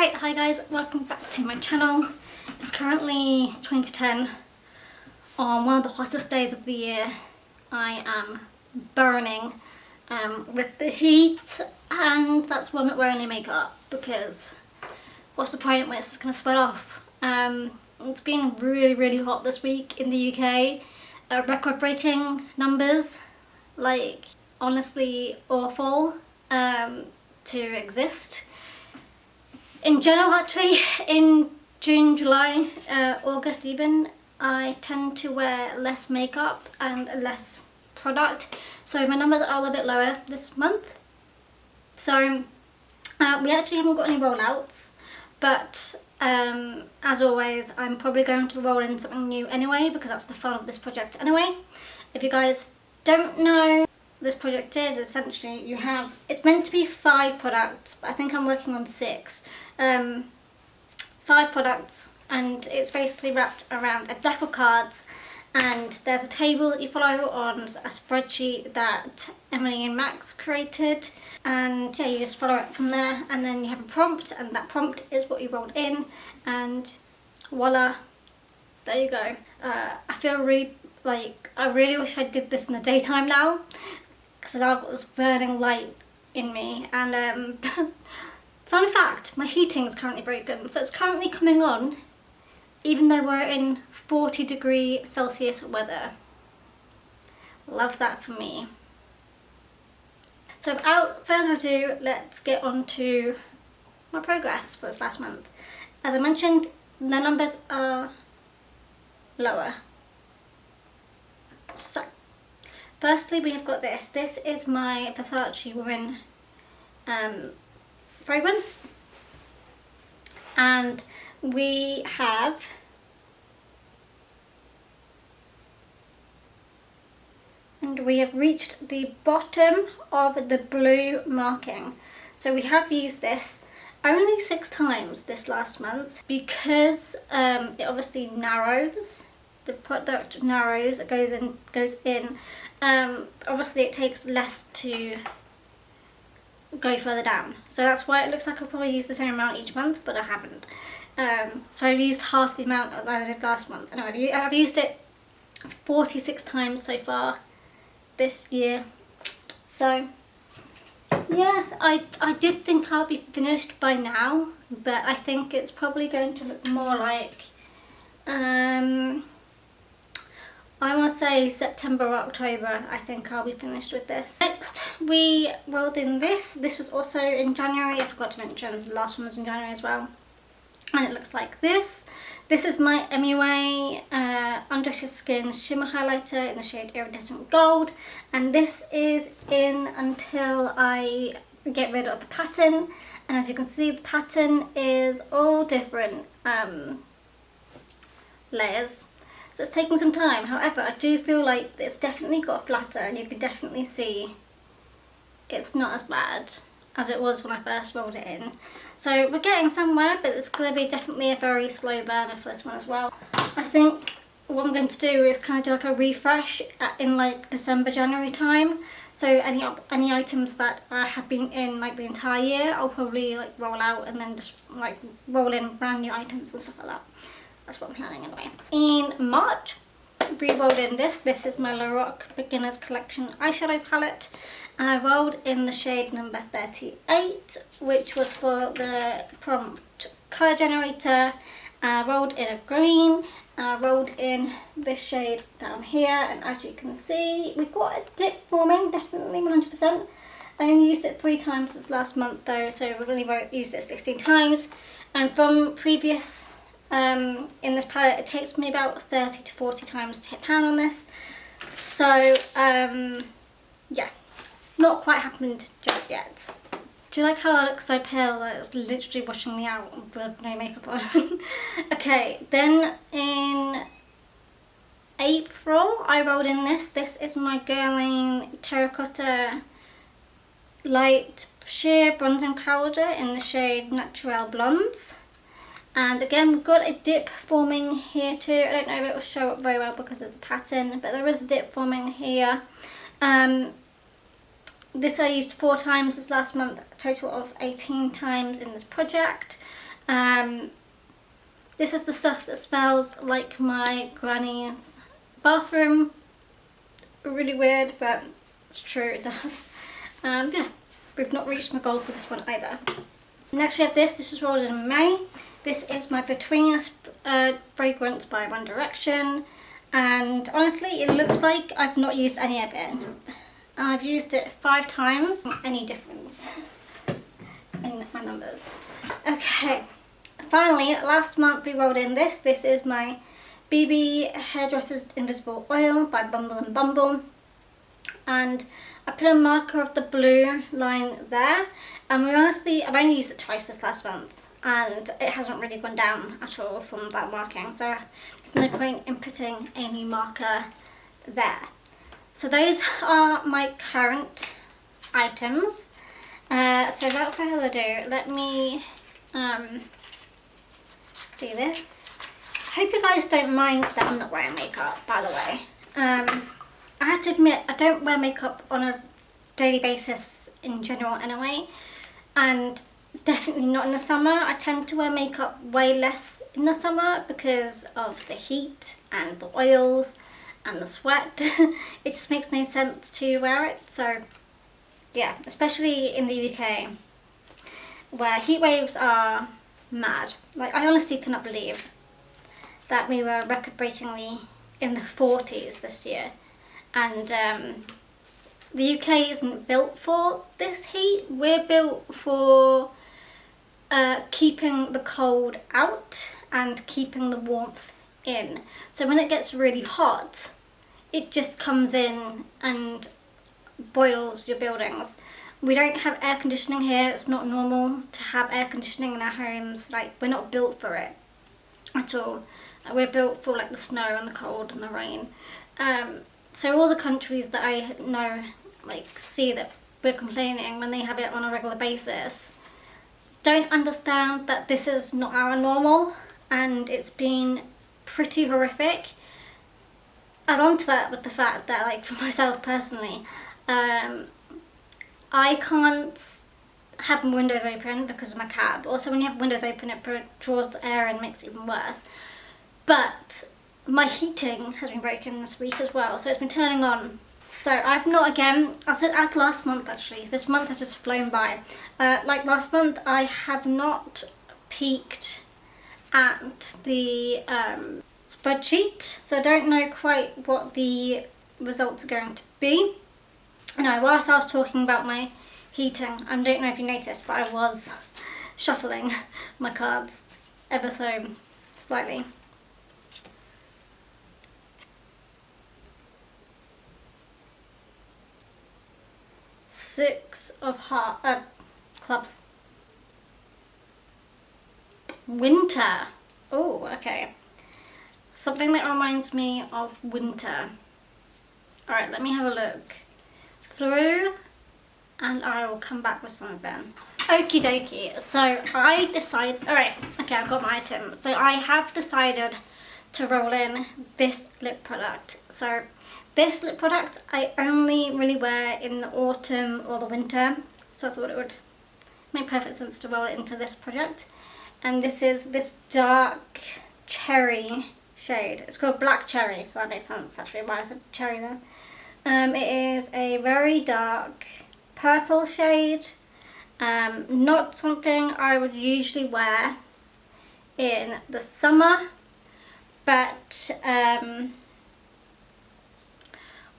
Alright, hi guys, welcome back to my channel. It's currently 20 to 10 on one of the hottest days of the year. I am burning with the heat, and that's why I'm not wearing any makeup, because what's the point when it's just going to sweat off. It's been really hot this week in the UK. Record-breaking numbers, like honestly awful to exist. In general, actually, in June, July, August even, I tend to wear less makeup and less product, so my numbers are a little bit lower this month. So we actually haven't got any rollouts, but as always, I'm probably going to roll in something new anyway, because that's the fun of this project anyway. If you guys don't know, this project is essentially it's meant to be 5 products, but I think I'm working on 6. 5 products, and it's basically wrapped around a deck of cards, and there's a table that you follow on a spreadsheet that Emily and Max created, and yeah, you just follow it from there, and then you have a prompt, and that prompt is what you rolled in, and voila, there you go. I feel really I really wish I did this in the daytime now, because I've got this burning light in me, and fun fact, my heating is currently broken, so it's currently coming on even though we're in 40°C weather. Love that for me. So without further ado, let's get on to my progress for this last month. As I mentioned, the numbers are lower. So, firstly we have got this. This is my Versace Women fragrance, and we have reached the bottom of the blue marking. So we have used this only 6 times this last month, because it obviously narrows. The product narrows, it goes in. Obviously it takes less to go further down, so that's why it looks like I'll probably use the same amount each month, but I haven't. So I've used half the amount as I did last month, and I've used it 46 times so far this year. So yeah, I did think I'll be finished by now, but I think it's probably going to look more like I want to say September or October. I think I'll be finished with this. Next, we rolled in this. This was also in January. I forgot to mention the last one was in January as well. And it looks like this. This is my MUA Undress Your Skin Shimmer Highlighter in the shade Iridescent Gold. And this is in until I get rid of the pattern. And as you can see, the pattern is all different layers. So it's taking some time. However, I do feel like it's definitely got flatter, and you can definitely see it's not as bad as it was when I first rolled it in. So we're getting somewhere, but it's going to be definitely a very slow burner for this one as well. I think what I'm going to do is kind of do like a refresh in like December, January time. So any items that have been in like the entire year, I'll probably like roll out and then just like roll in brand new items and stuff like that. That's what I'm planning anyway. In March, we rolled in this. This is my Lorac Beginners Collection eyeshadow palette. And I rolled in the shade number 38, which was for the prompt colour generator. I rolled in a green. I rolled in this shade down here. And as you can see, we've got a dip forming, definitely 100%. I only used it 3 times this last month though, so we've only used it 16 times. And from previous in this palette, it takes me about 30 to 40 times to hit pan on this. So yeah, not quite happened just yet. Do you like how I look so pale that it's literally washing me out with no makeup on? Okay, then in April I rolled in this. This is my Guerlain Terracotta Light Sheer Bronzing Powder in the shade Natural Blondes. And again, we've got a dip forming here too. I don't know if it will show up very well because of the pattern, but there is a dip forming here. This I used 4 times this last month, a total of 18 times in this project. This is the stuff that smells like my granny's bathroom. Really weird, but it's true, it does. Yeah, we've not reached my goal for this one either. Next we have this. This was rolled in May. This is my Between Us fragrance by One Direction. And honestly, it looks like I've not used any of it. And I've used it 5 times. Not any difference in my numbers. Okay, finally, last month we rolled in this. This is my BB Hairdresser's Invisible Oil by Bumble and Bumble. And I put a marker of the blue line there. And I've only used it twice this last month. And it hasn't really gone down at all from that marking. So there's no point in putting a new marker there. So those are my current items. So without further ado, let me do this. I hope you guys don't mind that I'm not wearing makeup, by the way. I have to admit, I don't wear makeup on a daily basis in general anyway, and definitely not in the summer. I tend to wear makeup way less in the summer because of the heat and the oils and the sweat. It just makes no sense to wear it. So yeah, especially in the UK where heat waves are mad. Like, I honestly cannot believe that we were record-breakingly in the 40s this year, and the UK isn't built for this heat. We're built for keeping the cold out and keeping the warmth in. So when it gets really hot, it just comes in and boils your buildings. We don't have air conditioning here. It's not normal to have air conditioning in our homes. Like, we're not built for it at all. We're built for like the snow and the cold and the rain. So all the countries that I know, like, see that we're complaining when they have it on a regular basis, don't understand that this is not our normal, and it's been pretty horrific. Add on to that with the fact that, like, for myself personally, I can't have my windows open because of my cat. Also, when you have windows open, it draws the air and makes it even worse. But my heating has been broken this week as well, so it's been turning on. So I've not, again, as last month actually, this month has just flown by. Like last month, I have not peeked at the spreadsheet, so I don't know quite what the results are going to be. Now, whilst I was talking about my heating, I don't know if you noticed, but I was shuffling my cards ever so slightly. Six of clubs. Winter. Oh, okay. Something that reminds me of winter. Alright, let me have a look through and I will come back with some of them. Okie dokie. So I decided, alright, okay, I've got my item. So I have decided to roll in this lip product. So this lip product I only really wear in the autumn or the winter, so I thought it would make perfect sense to roll it into this product. And this is this dark cherry shade. It's called Black Cherry, so that makes sense actually why I said cherry there. It is a very dark purple shade. Not something I would usually wear in the summer, but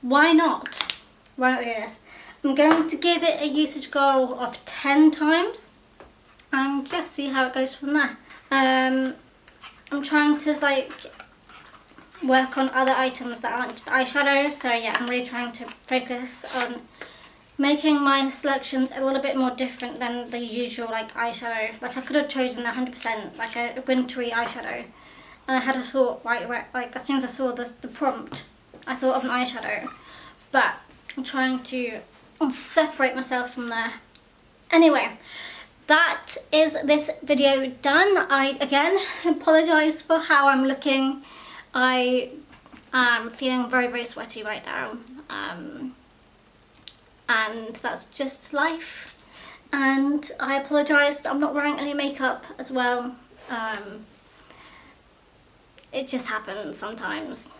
why not? Why not do this? I'm going to give it a usage goal of 10 times and just see how it goes from there. I'm trying to like work on other items that aren't just eyeshadow, so yeah, I'm really trying to focus on making my selections a little bit more different than the usual like eyeshadow. Like, I could have chosen 100% like a wintry eyeshadow, and I had a thought right like as soon as I saw the prompt, I thought of an eyeshadow, but I'm trying to separate myself from there. Anyway, that is this video done. I again apologise for how I'm looking. I am feeling very, very sweaty right now, and that's just life. And I apologise, I'm not wearing any makeup as well. It just happens sometimes.